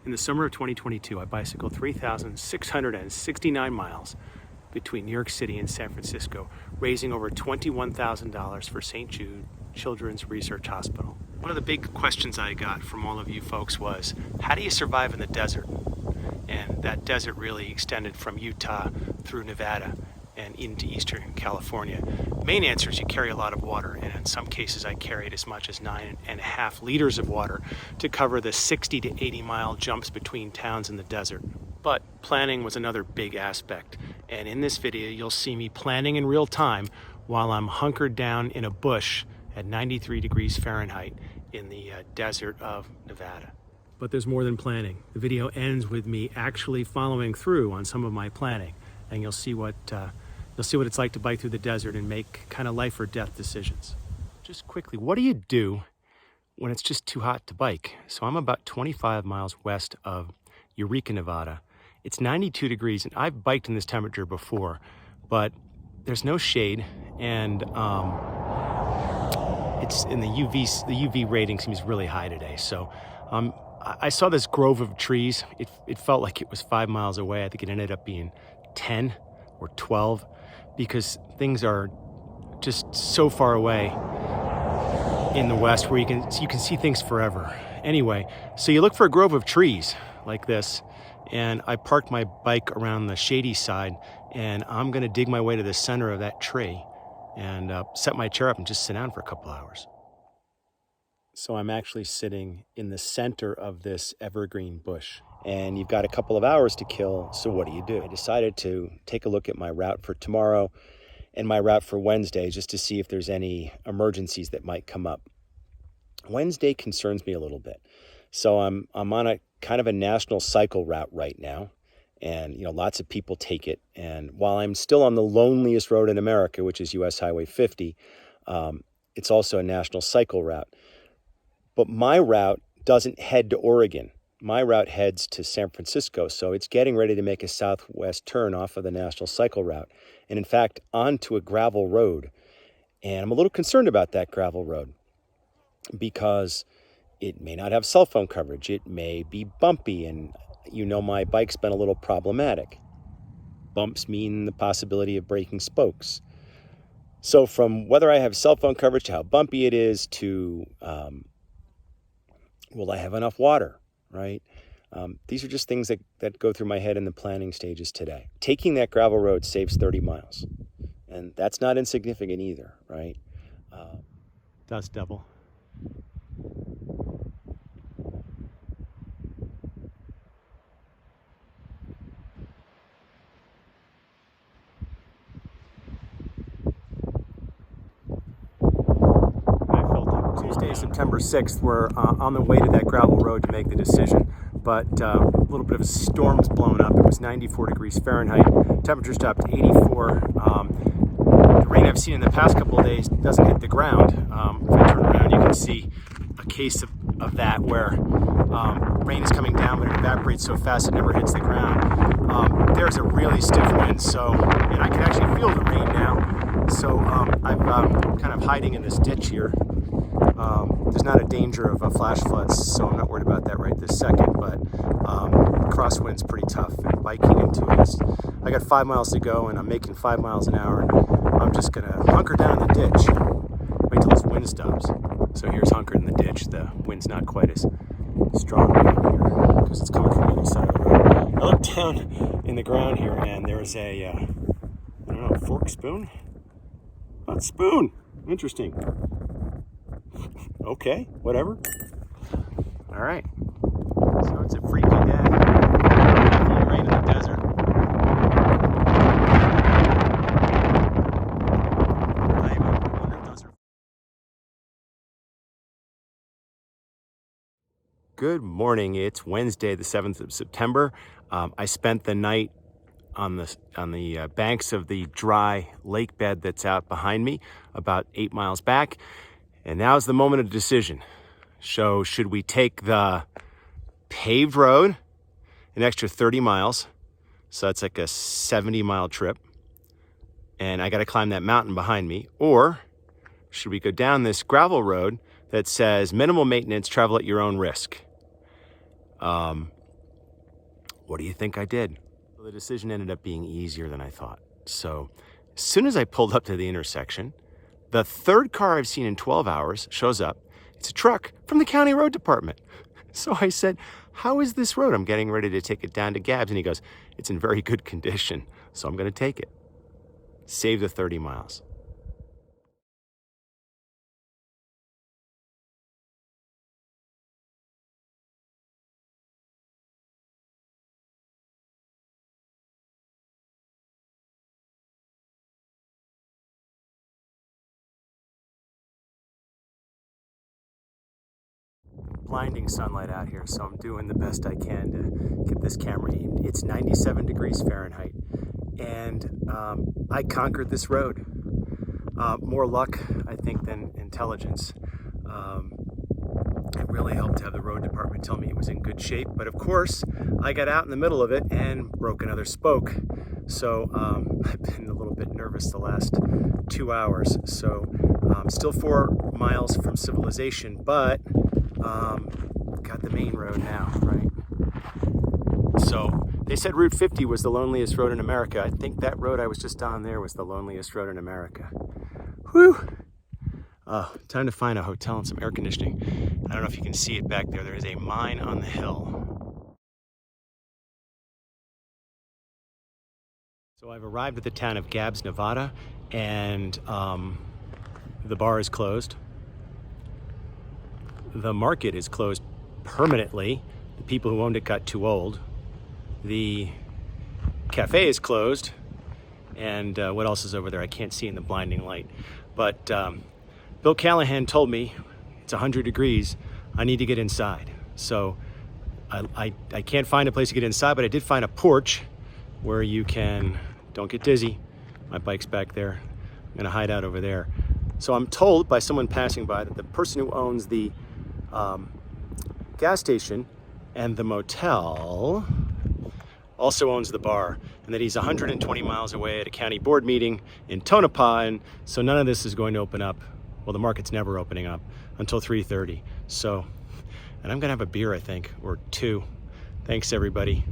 In the summer of 2022, I bicycled 3,669 miles between New York City and San Francisco, raising over $21,000 for St. Jude Children's Research Hospital. One of the big questions I got from all of you folks was, how do you survive in the desert? And that desert really extended from Utah through Nevada and into Eastern California. The main answer is you carry a lot of water, and in some cases I carried as much as 9.5 liters of water to cover the 60 to 80 mile jumps between towns in the desert. But planning was another big aspect, and in this video you'll see me planning in real time while I'm hunkered down in a bush at 93 degrees Fahrenheit in the desert of Nevada. But there's more than planning. The video ends with me actually following through on some of my planning, and you'll see what it's like to bike through the desert and make kind of life or death decisions. Just quickly, what do you do when it's just too hot to bike? So I'm about 25 miles west of Eureka, Nevada. It's 92 degrees, and I've biked in this temperature before, but there's no shade, and it's in the UV rating seems really high today. So I saw this grove of trees. It felt like it was 5 miles away. I think it ended up being 10 or 12 because things are just so far away in the west where you can see things forever. Anyway, so you look for a grove of trees like this, and I parked my bike around the shady side, and I'm gonna dig my way to the center of that tree and set my chair up and just sit down for a couple hours. So I'm actually sitting in the center of this evergreen bush, and you've got a couple of hours to kill, so what do? I decided to take a look at my route for tomorrow and my route for Wednesday just to see if there's any emergencies that might come up. Wednesday concerns me a little bit. So I'm on a kind of a national cycle route right now, and lots of people take it, and while I'm still on the loneliest road in America, which is US Highway 50, it's also a national cycle route. But my route doesn't head to Oregon. My route heads to San Francisco, so it's getting ready to make a southwest turn off of the national cycle route, and in fact, onto a gravel road. And I'm a little concerned about that gravel road because it may not have cell phone coverage. It may be bumpy, and my bike's been a little problematic. Bumps mean the possibility of breaking spokes. So from whether I have cell phone coverage to how bumpy it is to will I have enough water, right? These are just things that go through my head in the planning stages today. Taking that gravel road saves 30 miles, and that's not insignificant either, right? Dust devil. Tuesday, September 6th, we're on the way to that gravel road to make the decision, but a little bit of a storm's blown up. It was 94 degrees Fahrenheit. Temperature dropped to 84. The rain I've seen in the past couple of days doesn't hit the ground. If I turn around, you can see a case of that where rain is coming down, but it evaporates so fast it never hits the ground. There's a really stiff wind, and I can actually feel the rain now. So I'm kind of hiding in this ditch here. There's not a danger of flash floods, so I'm not worried about that right this second, but crosswind's pretty tough, and biking into it I got 5 miles to go, and I'm making 5 miles an hour, and I'm just gonna hunker down in the ditch, wait till this wind stops. So here's hunkered in the ditch. The wind's not quite as strong around here because it's coming from the other side of the road. I look down in the ground here, and there's a, I don't know, fork, spoon? Not spoon, interesting. Okay, whatever. All right. So it's a freaky day. Rain in the desert. I wonder if those are. Good morning. It's Wednesday, the 7th of September. I spent the night on the banks of the dry lake bed that's out behind me, about 8 miles back. And now's the moment of decision. So should we take the paved road, an extra 30 miles? So that's like a 70-mile trip. And I got to climb that mountain behind me. Or should we go down this gravel road that says minimal maintenance, travel at your own risk? What do you think I did? Well, the decision ended up being easier than I thought. So as soon as I pulled up to the intersection, the third car I've seen in 12 hours shows up. It's a truck from the county road department. So I said, how is this road? I'm getting ready to take it down to Gabbs. And he goes, it's in very good condition, so I'm going to take it. Save the 30 miles. Blinding sunlight out here, so I'm doing the best I can to get this camera aimed. It's 97 degrees Fahrenheit, and I conquered this road. More luck, I think, than intelligence. It really helped to have the road department tell me it was in good shape, but of course, I got out in the middle of it and broke another spoke. So I've been a little bit nervous the last 2 hours. So still 4 miles from civilization, but got the main road now, right? So they said Route 50 was the loneliest road in America. I think that road I was just on there was the loneliest road in America. Whew. Time to find a hotel and some air conditioning. I don't know if you can see it back there. There is a mine on the hill. So I've arrived at the town of Gabbs, Nevada, and the bar is closed. The market is closed permanently. The people who owned it got too old. The cafe is closed. And what else is over there? I can't see in the blinding light. But Bill Callahan told me it's 100 degrees. I need to get inside. So I can't find a place to get inside, but I did find a porch where you can, don't get dizzy. My bike's back there. I'm gonna hide out over there. So I'm told by someone passing by that the person who owns the gas station and the motel also owns the bar, and that he's 120 miles away at a county board meeting in Tonopah, and so none of this is going to open up. Well, the market's never opening up until 3:30. So, and I'm gonna have a beer, I think, or two. Thanks, everybody.